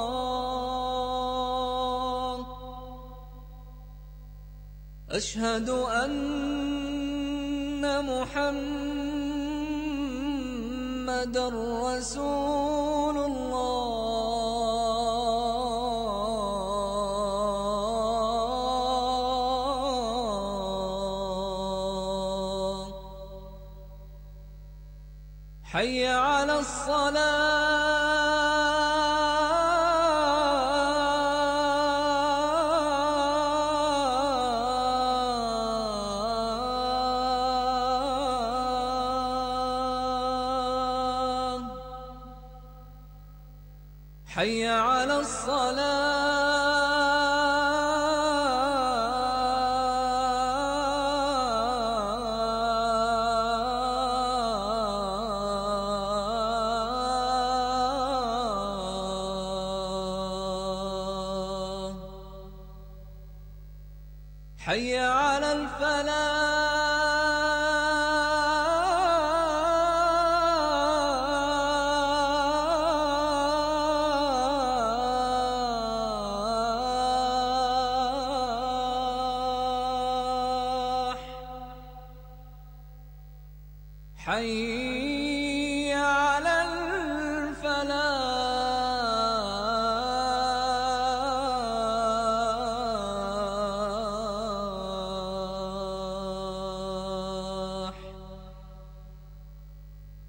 Asyhadu anna Muhammadar Rasulullah. Hayya 'ala الصلاة. حي على الصلاة. حي على الفلاح. حي على الفلاح.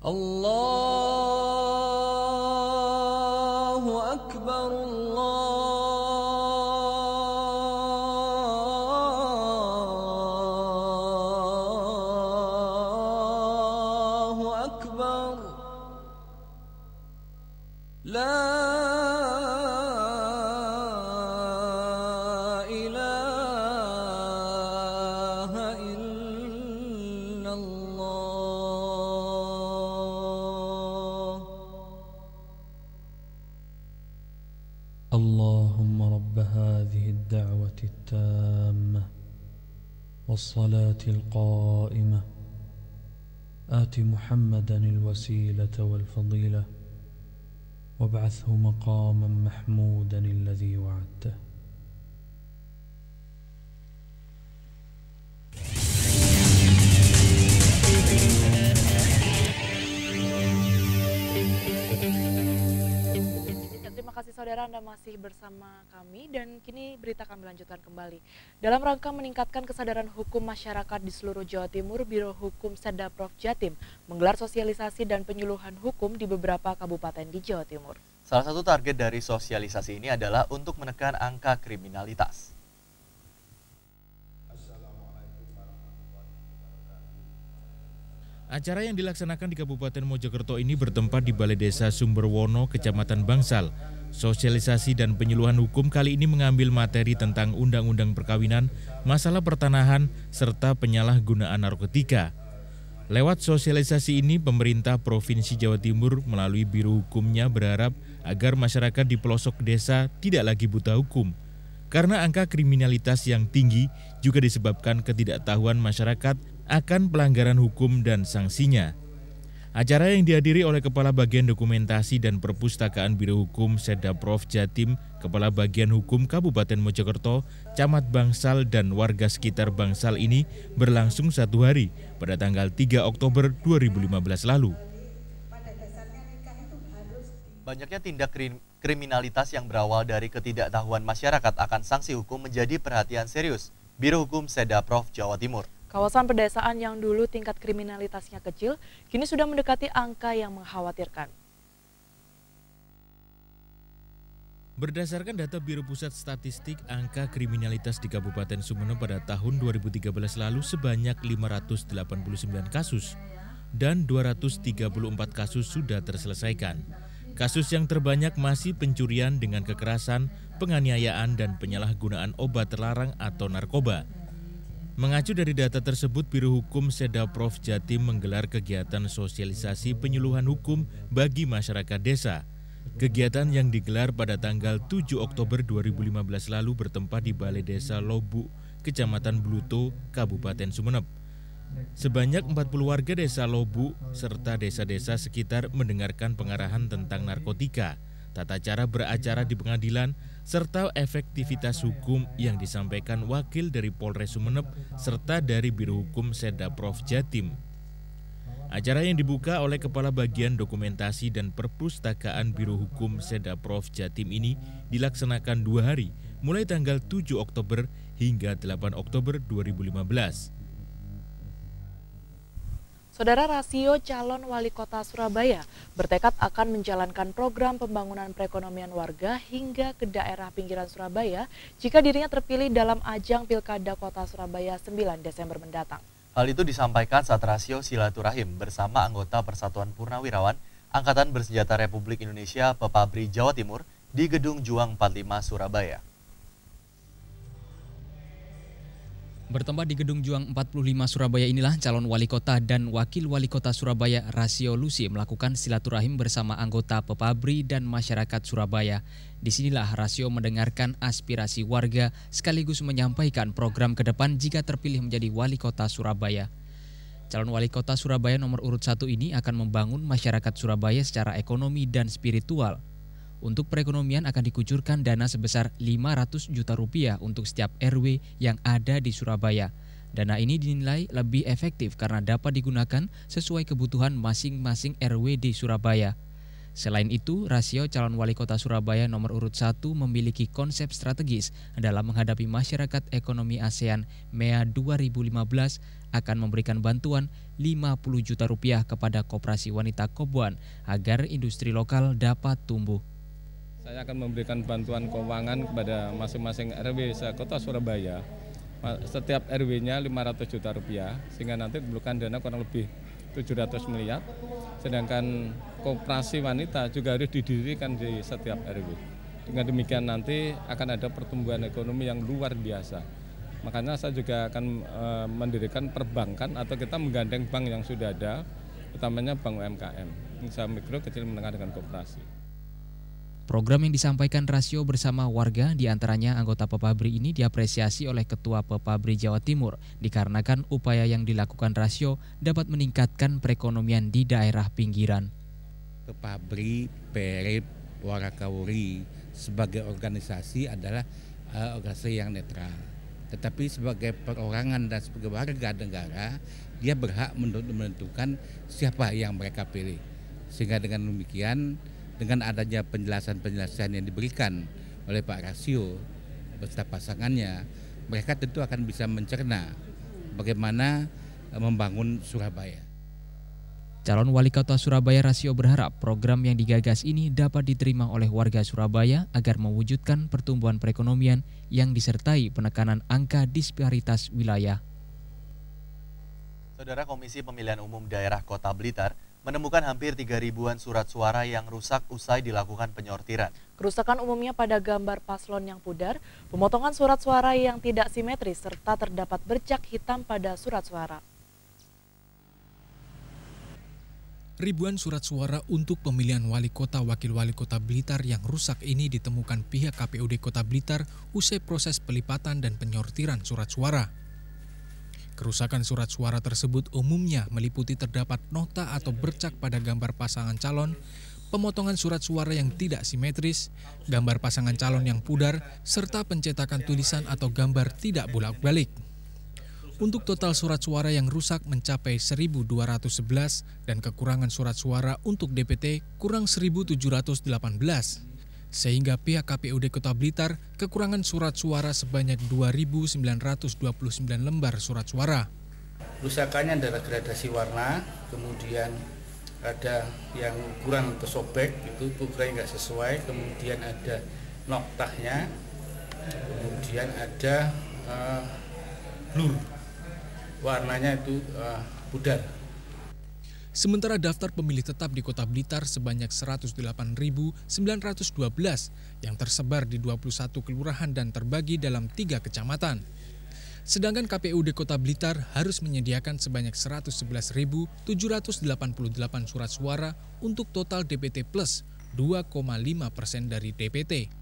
الله أكبر، الله أكبر. لا إله إلا الله. اللهم رب هذه الدعوة التامة والصلاة القائمة آت محمدا الوسيلة والفضيلة وابعثه مقاما محمودا الذي وعدته. Terima kasih saudara, Anda masih bersama kami dan kini berita kami lanjutkan kembali. Dalam rangka meningkatkan kesadaran hukum masyarakat di seluruh Jawa Timur, Biro Hukum Sedda Prof Jatim menggelar sosialisasi dan penyuluhan hukum di beberapa kabupaten di Jawa Timur. Salah satu target dari sosialisasi ini adalah untuk menekan angka kriminalitas. Acara yang dilaksanakan di Kabupaten Mojokerto ini bertempat di Balai Desa Sumberwono, Kecamatan Bangsal. Sosialisasi dan penyuluhan hukum kali ini mengambil materi tentang undang-undang perkawinan, masalah pertanahan, serta penyalahgunaan narkotika. Lewat sosialisasi ini, pemerintah Provinsi Jawa Timur melalui Biro Hukumnya berharap agar masyarakat di pelosok desa tidak lagi buta hukum. Karena angka kriminalitas yang tinggi juga disebabkan ketidaktahuan masyarakat akan pelanggaran hukum dan sanksinya. Acara yang dihadiri oleh Kepala Bagian Dokumentasi dan Perpustakaan Biro Hukum Sedda Prof Jatim, Kepala Bagian Hukum Kabupaten Mojokerto, Camat Bangsal dan warga sekitar Bangsal ini berlangsung 1 hari pada tanggal 3 Oktober 2015 lalu. Banyaknya tindak kriminalitas yang berawal dari ketidaktahuan masyarakat akan sanksi hukum menjadi perhatian serius Biro Hukum Sedda Prof Jawa Timur. Kawasan pedesaan yang dulu tingkat kriminalitasnya kecil, kini sudah mendekati angka yang mengkhawatirkan. Berdasarkan data Biro Pusat Statistik, angka kriminalitas di Kabupaten Sumeneb pada tahun 2013 lalu sebanyak 589 kasus dan 234 kasus sudah terselesaikan. Kasus yang terbanyak masih pencurian dengan kekerasan, penganiayaan, dan penyalahgunaan obat terlarang atau narkoba. Mengacu dari data tersebut, Biro Hukum Sedda Prof Jatim menggelar kegiatan sosialisasi penyuluhan hukum bagi masyarakat desa. Kegiatan yang digelar pada tanggal 7 Oktober 2015 lalu bertempat di Balai Desa Lobu, Kecamatan Bluto, Kabupaten Sumeneb. Sebanyak 40 warga desa Lobu serta desa-desa sekitar mendengarkan pengarahan tentang narkotika, tata cara beracara di pengadilan, serta efektivitas hukum yang disampaikan wakil dari Polres Sumeneb serta dari Biro Hukum Sedda Prof Jatim. Acara yang dibuka oleh Kepala Bagian Dokumentasi dan Perpustakaan Biro Hukum Sedda Prof Jatim ini dilaksanakan 2 hari, mulai tanggal 7 Oktober hingga 8 Oktober 2015. Saudara, rasio calon wali kota Surabaya bertekad akan menjalankan program pembangunan perekonomian warga hingga ke daerah pinggiran Surabaya jika dirinya terpilih dalam ajang Pilkada Kota Surabaya 9 Desember mendatang. Hal itu disampaikan saat rasio silaturahim bersama anggota Persatuan Purnawirawan Angkatan Bersenjata Republik Indonesia Pepabri Jawa Timur di Gedung Juang 45 Surabaya. Bertempat di Gedung Juang 45 Surabaya inilah calon wali kota dan wakil wali kota Surabaya Rasio Lusi melakukan silaturahim bersama anggota Pepabri dan masyarakat Surabaya. Disinilah Rasio mendengarkan aspirasi warga sekaligus menyampaikan program ke depan jika terpilih menjadi wali kota Surabaya. Calon wali kota Surabaya nomor urut 1 ini akan membangun masyarakat Surabaya secara ekonomi dan spiritual. Untuk perekonomian akan dikucurkan dana sebesar 500 juta rupiah untuk setiap RW yang ada di Surabaya. Dana ini dinilai lebih efektif karena dapat digunakan sesuai kebutuhan masing-masing RW di Surabaya. Selain itu, rasio calon wali kota Surabaya nomor urut 1 memiliki konsep strategis dalam menghadapi masyarakat ekonomi ASEAN MEA 2015 akan memberikan bantuan 50 juta rupiah kepada Koperasi Wanita Kobuan agar industri lokal dapat tumbuh. Saya akan memberikan bantuan keuangan kepada masing-masing RW se-Kota Surabaya. Setiap RW-nya 500 juta rupiah, sehingga nanti diperlukan dana kurang lebih 700 miliar. Sedangkan koperasi wanita juga harus didirikan di setiap RW. Dengan demikian nanti akan ada pertumbuhan ekonomi yang luar biasa. Makanya saya juga akan mendirikan perbankan atau kita menggandeng bank yang sudah ada, utamanya bank UMKM, usaha mikro, kecil, menengah dengan koperasi. Program yang disampaikan Rasio bersama warga, diantaranya anggota Pepabri ini diapresiasi oleh Ketua Pepabri Jawa Timur, dikarenakan upaya yang dilakukan Rasio dapat meningkatkan perekonomian di daerah pinggiran. Pepabri, Perip, Wakatobi sebagai organisasi adalah organisasi yang netral. Tetapi sebagai perorangan dan sebagai warga negara, dia berhak menentukan siapa yang mereka pilih. Sehingga dengan demikian, dengan adanya penjelasan-penjelasan yang diberikan oleh Pak Rasio beserta pasangannya, mereka tentu akan bisa mencerna bagaimana membangun Surabaya. Calon Wali Kota Surabaya Rasio berharap program yang digagas ini dapat diterima oleh warga Surabaya agar mewujudkan pertumbuhan perekonomian yang disertai penekanan angka disparitas wilayah. Saudara, Komisi Pemilihan Umum Daerah Kota Blitar menemukan hampir 3.000-an surat suara yang rusak usai dilakukan penyortiran. Kerusakan umumnya pada gambar paslon yang pudar, pemotongan surat suara yang tidak simetris, serta terdapat bercak hitam pada surat suara. Ribuan surat suara untuk pemilihan wali kota wakil wali kota Blitar yang rusak ini ditemukan pihak KPUD Kota Blitar usai proses pelipatan dan penyortiran surat suara. Kerusakan surat suara tersebut umumnya meliputi terdapat nota atau bercak pada gambar pasangan calon, pemotongan surat suara yang tidak simetris, gambar pasangan calon yang pudar, serta pencetakan tulisan atau gambar tidak bolak-balik. Untuk total surat suara yang rusak mencapai 1.211 dan kekurangan surat suara untuk DPT kurang 1.718. Sehingga pihak KPUD Kota Blitar kekurangan surat suara sebanyak 2.929 lembar surat suara. Kerusakannya adalah gradasi warna, kemudian ada yang kurang kesobek, itu ukurannya nggak sesuai, kemudian ada noktahnya, kemudian ada blur. Warnanya itu pudar. Sementara daftar pemilih tetap di Kota Blitar sebanyak 108.912 yang tersebar di 21 kelurahan dan terbagi dalam 3 kecamatan. Sedangkan KPUD Kota Blitar harus menyediakan sebanyak 111.788 surat suara untuk total DPT plus 2,5% dari DPT.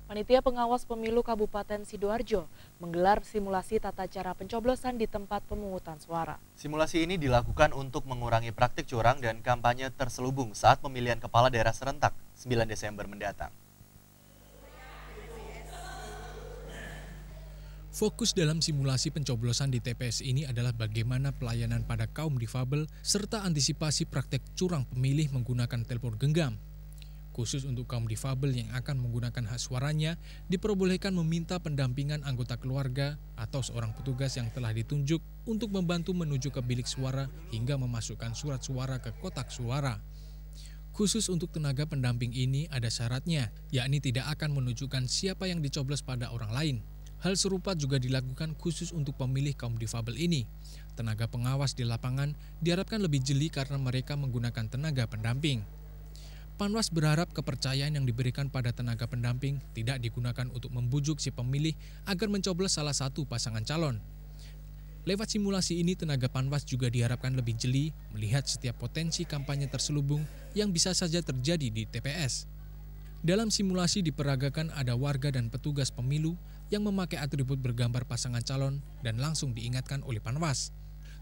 Panitia Pengawas Pemilu Kabupaten Sidoarjo menggelar simulasi tata cara pencoblosan di tempat pemungutan suara. Simulasi ini dilakukan untuk mengurangi praktik curang dan kampanye terselubung saat pemilihan kepala daerah serentak 9 Desember mendatang. Fokus dalam simulasi pencoblosan di TPS ini adalah bagaimana pelayanan pada kaum difabel serta antisipasi praktek curang pemilih menggunakan telepon genggam. Khusus untuk kaum difabel yang akan menggunakan hak suaranya, diperbolehkan meminta pendampingan anggota keluarga atau seorang petugas yang telah ditunjuk untuk membantu menuju ke bilik suara hingga memasukkan surat suara ke kotak suara. Khusus untuk tenaga pendamping ini ada syaratnya, yakni tidak akan menunjukkan siapa yang dicoblos pada orang lain. Hal serupa juga dilakukan khusus untuk pemilih kaum difabel ini. Tenaga pengawas di lapangan diharapkan lebih jeli karena mereka menggunakan tenaga pendamping. Panwas berharap kepercayaan yang diberikan pada tenaga pendamping tidak digunakan untuk membujuk si pemilih agar mencoblos salah satu pasangan calon. Lewat simulasi ini, tenaga Panwas juga diharapkan lebih jeli melihat setiap potensi kampanye terselubung yang bisa saja terjadi di TPS. Dalam simulasi diperagakan ada warga dan petugas pemilu yang memakai atribut bergambar pasangan calon dan langsung diingatkan oleh Panwas.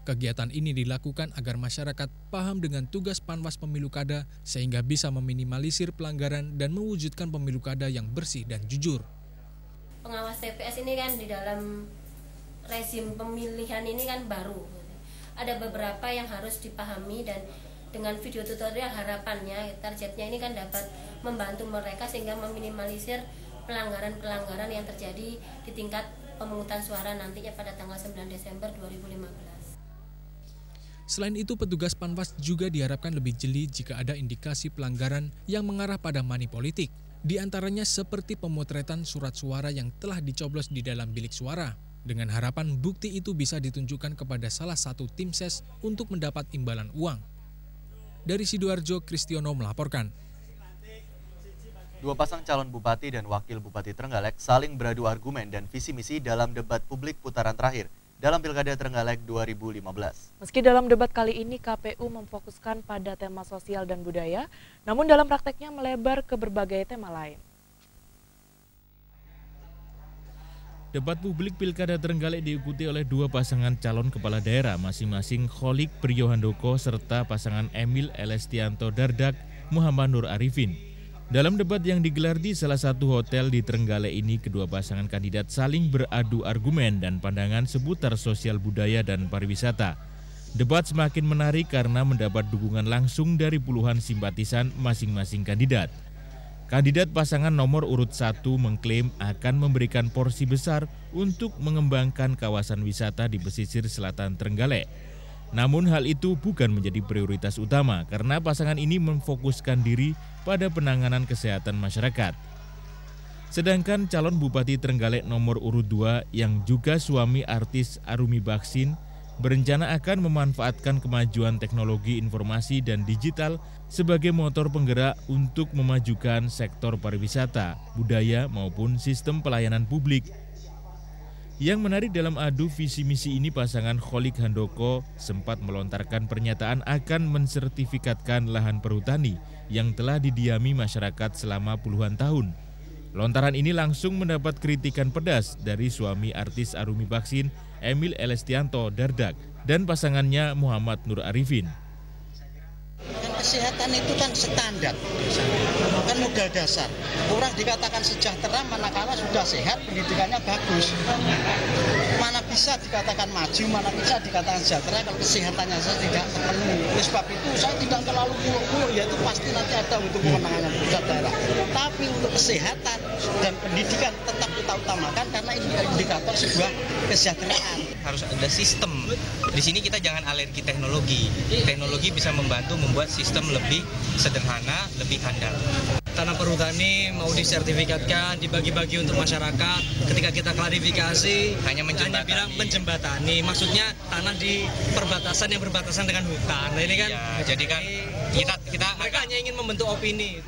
Kegiatan ini dilakukan agar masyarakat paham dengan tugas Panwas Pemilu Kada sehingga bisa meminimalisir pelanggaran dan mewujudkan pemilu kada yang bersih dan jujur. Pengawas TPS ini kan di dalam rezim pemilihan ini kan baru. Ada beberapa yang harus dipahami dan dengan video tutorial harapannya targetnya ini kan dapat membantu mereka sehingga meminimalisir pelanggaran-pelanggaran yang terjadi di tingkat pemungutan suara nantinya pada tanggal 9 Desember 2015. Selain itu, petugas Panwas juga diharapkan lebih jeli jika ada indikasi pelanggaran yang mengarah pada money politik. Di antaranya seperti pemotretan surat suara yang telah dicoblos di dalam bilik suara. dengan harapan bukti itu bisa ditunjukkan kepada salah satu tim ses untuk mendapat imbalan uang. Dari Sidoarjo, Kristiono melaporkan. Dua pasang calon bupati dan wakil bupati Trenggalek saling beradu argumen dan visi misi dalam debat publik putaran terakhir dalam Pilkada Trenggalek 2015. Meski dalam debat kali ini KPU memfokuskan pada tema sosial dan budaya, namun dalam prakteknya melebar ke berbagai tema lain. Debat publik Pilkada Trenggalek diikuti oleh dua pasangan calon kepala daerah masing-masing Kholik Priyohandoko serta pasangan Emil Elestianto Dardak Muhammad Nur Arifin. Dalam debat yang digelar di salah satu hotel di Trenggalek ini, kedua pasangan kandidat saling beradu argumen dan pandangan seputar sosial budaya dan pariwisata. Debat semakin menarik karena mendapat dukungan langsung dari puluhan simpatisan masing-masing kandidat. Kandidat pasangan nomor urut 1 mengklaim akan memberikan porsi besar untuk mengembangkan kawasan wisata di pesisir selatan Trenggalek. Namun hal itu bukan menjadi prioritas utama karena pasangan ini memfokuskan diri pada penanganan kesehatan masyarakat. Sedangkan calon Bupati Trenggalek nomor urut 2 yang juga suami artis Arumi Baksin berencana akan memanfaatkan kemajuan teknologi informasi dan digital sebagai motor penggerak untuk memajukan sektor pariwisata, budaya maupun sistem pelayanan publik. Yang menarik dalam adu visi misi ini, pasangan Kholik Handoko sempat melontarkan pernyataan akan mensertifikatkan lahan perhutani yang telah didiami masyarakat selama puluhan tahun. Lontaran ini langsung mendapat kritikan pedas dari suami artis Arumi Baksin, Emil Elestianto Dardak, dan pasangannya Muhammad Nur Arifin. Kesehatan itu kan standar, kan modal dasar. Orang dikatakan sejahtera manakala sudah sehat, pendidikannya bagus. Mana bisa dikatakan maju, mana bisa dikatakan sejahtera kalau kesehatannya saya tidak terpenuhi. Oleh sebab itu saya tidak terlalu muluk-muluk, yaitu pasti nanti ada untuk kemenangan pusat daerah. Tapi untuk kesehatan dan pendidikan tetap kita utamakan karena ini indikator sebuah kesejahteraan. Harus ada sistem. Di sini kita jangan alergi teknologi. Teknologi bisa membantu membuat sistem lebih sederhana, lebih handal. Tanah perhutani mau disertifikatkan, dibagi-bagi untuk masyarakat. Ketika kita klarifikasi, hanya bilang menjembatani. Maksudnya tanah di perbatasan yang berbatasan dengan hutan. Nah, ini kan ya, jadi kan mereka hanya ingin membentuk opini.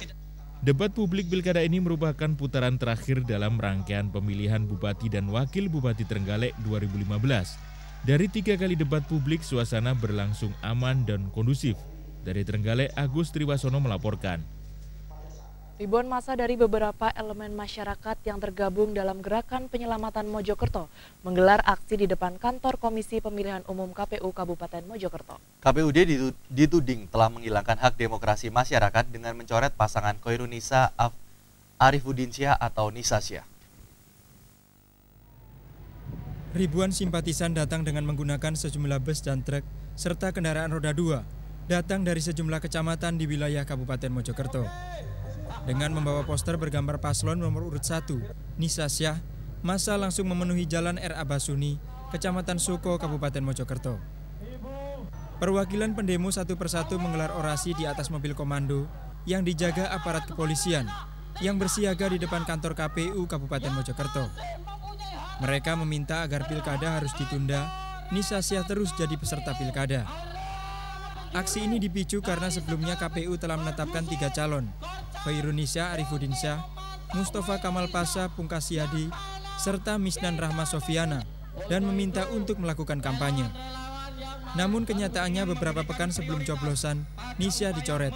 Debat publik Pilkada ini merupakan putaran terakhir dalam rangkaian pemilihan Bupati dan Wakil Bupati Trenggalek 2015. Dari 3 kali debat publik, suasana berlangsung aman dan kondusif. Dari Trenggalek, Agus Triwasono melaporkan. Ribuan massa dari beberapa elemen masyarakat yang tergabung dalam Gerakan Penyelamatan Mojokerto menggelar aksi di depan kantor Komisi Pemilihan Umum KPU Kabupaten Mojokerto. KPUD dituding telah menghilangkan hak demokrasi masyarakat dengan mencoret pasangan Khairunisa Arifudinsyah atau Nisa Syah. Ribuan simpatisan datang dengan menggunakan sejumlah bus dan truk serta kendaraan roda 2 datang dari sejumlah kecamatan di wilayah Kabupaten Mojokerto. Dengan membawa poster bergambar paslon nomor urut 1, Nisa Syah, massa langsung memenuhi Jalan R.A. Basuni, Kecamatan Suko, Kabupaten Mojokerto. Perwakilan pendemo satu persatu menggelar orasi di atas mobil komando yang dijaga aparat kepolisian yang bersiaga di depan kantor KPU Kabupaten Mojokerto. Mereka meminta agar pilkada harus ditunda, Nisa Syah terus jadi peserta pilkada. Aksi ini dipicu karena sebelumnya KPU telah menetapkan 3 calon, Khairunisa Arifudinsyah, Mustafa Kamal Pasha Pungkasyadi, serta Misnan Rahma Sofiana, dan meminta untuk melakukan kampanye. Namun kenyataannya beberapa pekan sebelum coblosan, Nisa dicoret.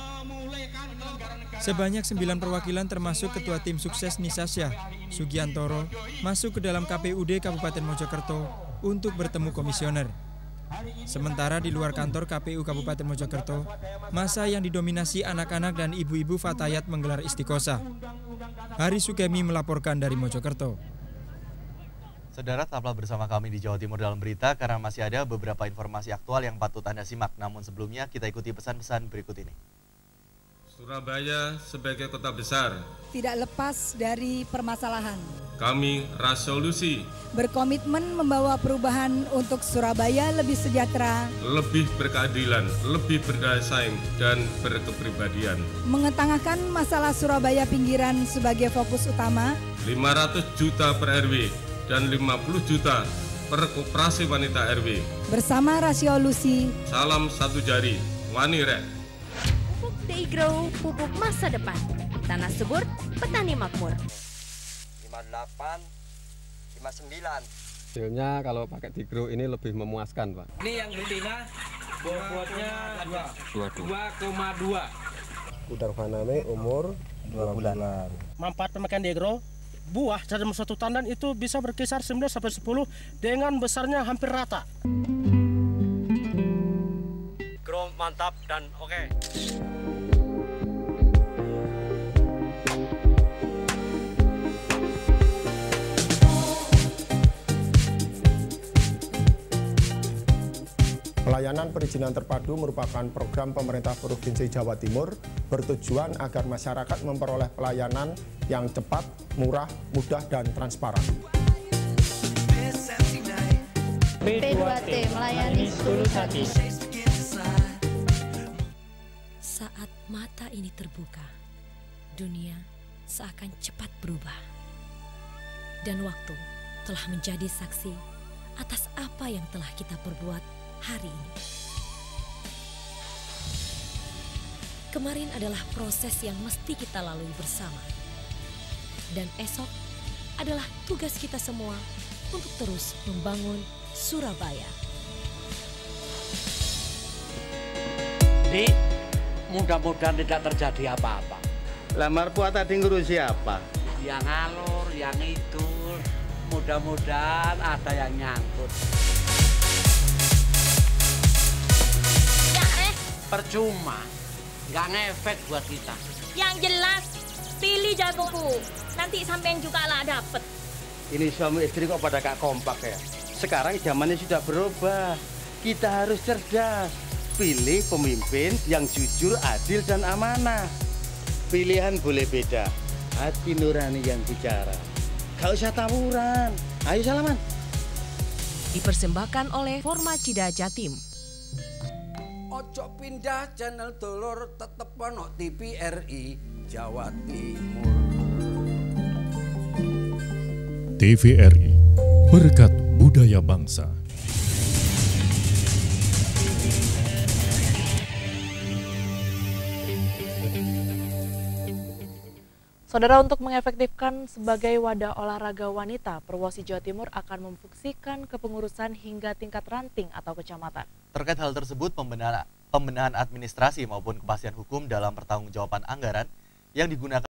Sebanyak 9 perwakilan termasuk Ketua Tim Sukses Nisa Syah, Sugiantoro, masuk ke dalam KPUD Kabupaten Mojokerto untuk bertemu komisioner. Sementara di luar kantor KPU Kabupaten Mojokerto, massa yang didominasi anak-anak dan ibu-ibu fatayat menggelar istiqosah. Hari Sukemi melaporkan dari Mojokerto. Saudara, tetaplah bersama kami di Jawa Timur dalam berita karena masih ada beberapa informasi aktual yang patut Anda simak. Namun sebelumnya kita ikuti pesan-pesan berikut ini. Surabaya sebagai kota besar tidak lepas dari permasalahan. Kami Rasolusi berkomitmen membawa perubahan untuk Surabaya lebih sejahtera, lebih berkeadilan, lebih berdaya saing, dan berkepribadian. Mengetengahkan masalah Surabaya pinggiran sebagai fokus utama. 500 juta per RW dan 50 juta Perkoperasi Wanita RW. Bersama Rasio Lucy. Salam satu jari, Wanirek. Pupuk Deigrow, pupuk masa depan. Tanah subur, petani makmur. 58, 59. Hasilnya kalau pakai Deigrow ini lebih memuaskan, Pak. Ini yang betina bobotnya 2,2. Udang faname umur 2 bulan. Manfaat pemakaian Deigrow, buah dalam satu tandan itu bisa berkisar 9-10 dengan besarnya hampir rata. Grow mantap dan oke. Pelayanan perizinan terpadu merupakan program pemerintah Provinsi Jawa Timur bertujuan agar masyarakat memperoleh pelayanan yang cepat, murah, mudah, dan transparan. P2T melayani seluruh hati. Saat mata ini terbuka, dunia seakan cepat berubah. Dan waktu telah menjadi saksi atas apa yang telah kita perbuat hari ini. Kemarin adalah proses yang mesti kita lalui bersama. Dan esok adalah tugas kita semua untuk terus membangun Surabaya. Dik, mudah-mudahan tidak terjadi apa-apa. Lamar puat tadi ngurus siapa? Yang ngalur, yang itu, mudah-mudahan ada yang nyangkut. Percuma, nggak ngefek buat kita. Yang jelas, pilih jagoku. Nanti sampean juga lah dapet. Ini suami istri kok pada gak kompak ya? Sekarang zamannya sudah berubah. Kita harus cerdas. Pilih pemimpin yang jujur, adil, dan amanah. Pilihan boleh beda. Hati nurani yang bicara. Gak usah tawuran. Ayo salaman. Dipersembahkan oleh Formacida Jatim. Ojo pindah channel dulur, tetep ono TVRI Jawa Timur. TVRI, berkat budaya bangsa. Saudara, untuk mengefektifkan sebagai wadah olahraga wanita, Perwosi Jawa Timur akan memfungsikan kepengurusan hingga tingkat ranting atau kecamatan. Terkait hal tersebut, pembenahan administrasi maupun kepastian hukum dalam pertanggungjawaban anggaran yang digunakan